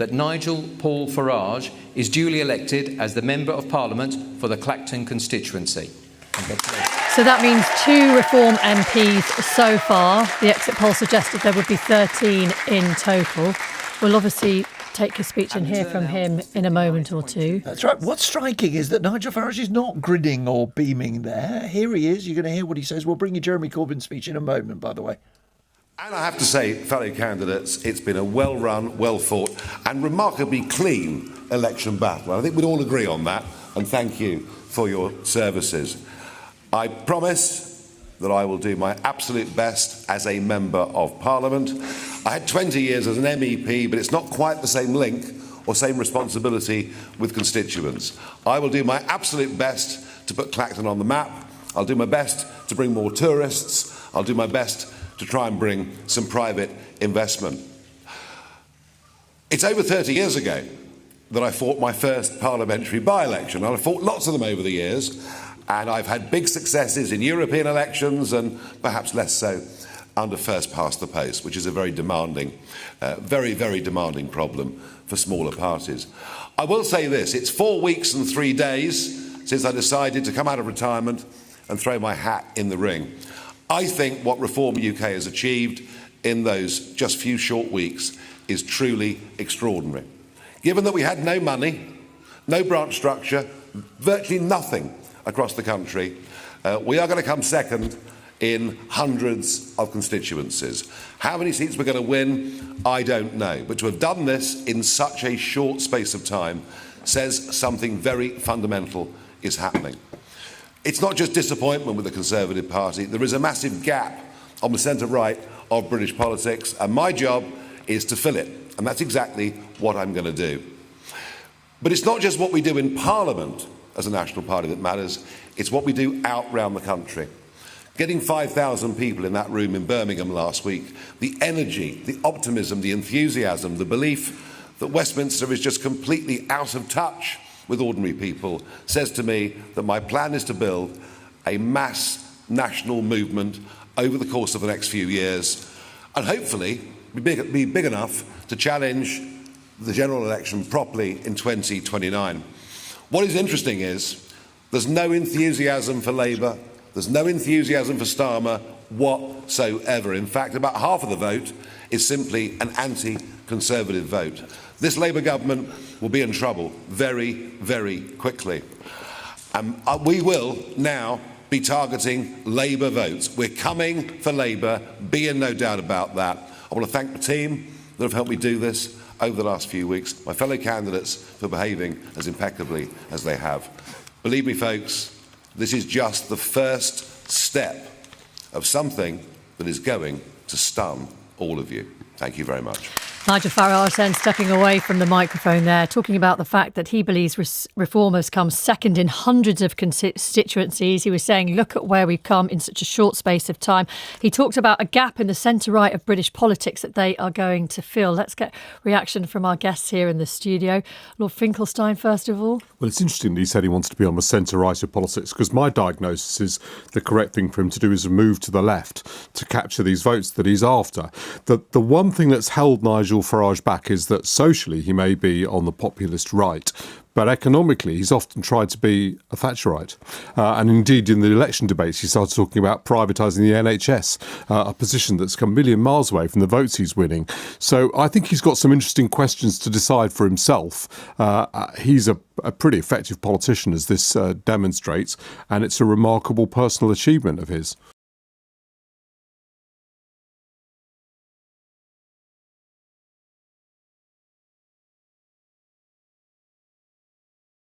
that Nigel Paul Farage is duly elected as the Member of Parliament for the Clacton constituency. So that means 2 Reform MPs so far. The exit poll suggested there would be 13 in total. We'll obviously take his speech and hear from him in a moment or two. That's right. What's striking is that Nigel Farage is not grinning or beaming there. Here he is. You're going to hear what he says. We'll bring you Jeremy Corbyn's speech in a moment, by the way. And I have to say, fellow candidates, it's been a well-run, well-fought and remarkably clean election battle. I think we'd all agree on that, and thank you for your services. I promise that I will do my absolute best as a Member of Parliament. I had 20 years as an MEP, but it's not quite the same link or same responsibility with constituents. I will do my absolute best to put Clacton on the map. I'll do my best to bring more tourists. I'll do my best to try and bring some private investment. It's over 30 years ago that I fought my first parliamentary by-election. I've fought lots of them over the years, and I've had big successes in European elections and perhaps less so under first past the post, which is a very demanding, very demanding problem for smaller parties. I will say this, it's 4 weeks and 3 days since I decided to come out of retirement and throw my hat in the ring. I think what Reform UK has achieved in those just few short weeks is truly extraordinary. Given that we had no money, no branch structure, virtually nothing across the country, we are going to come second in hundreds of constituencies. How many seats we're going to win, I don't know. But to have done this in such a short space of time says something very fundamental is happening. It's not just disappointment with the Conservative Party. There is a massive gap on the centre-right of British politics, and my job is to fill it. And that's exactly what I'm going to do. But it's not just what we do in Parliament as a national party that matters, it's what we do out round the country. Getting 5,000 people in that room in Birmingham last week, the energy, the optimism, the enthusiasm, the belief that Westminster is just completely out of touch with ordinary people says to me that my plan is to build a mass national movement over the course of the next few years and hopefully be big enough to challenge the general election properly in 2029. What is interesting is there's no enthusiasm for Labour, there's no enthusiasm for Starmer whatsoever. In fact, about half of the vote is simply an anti-Conservative vote. This Labour government will be in trouble very quickly. We will now be targeting Labour votes. We're coming for Labour, be in no doubt about that. I want to thank the team that have helped me do this over the last few weeks, my fellow candidates for behaving as impeccably as they have. Believe me, folks, this is just the first step of something that is going to stun all of you. Thank you very much. Nigel Farage then stepping away from the microphone there, talking about the fact that he believes Reform has come second in hundreds of constituencies. He was saying, look at where we've come in such a short space of time. He talked about a gap in the centre-right of British politics that they are going to fill. Let's get reaction from our guests here in the studio. Lord Finkelstein, first of all. Well, it's interesting that he said he wants to be on the centre-right of politics, because my diagnosis is the correct thing for him to do is move to the left to capture these votes that he's after. The one thing that's held Nigel Farage back is that socially he may be on the populist right, but economically he's often tried to be a Thatcherite. And indeed in the election debates he started talking about privatising the NHS, a position that's come a million miles away from the votes he's winning. So I think he's got some interesting questions to decide for himself. He's a pretty effective politician, as this demonstrates, and it's a remarkable personal achievement of his.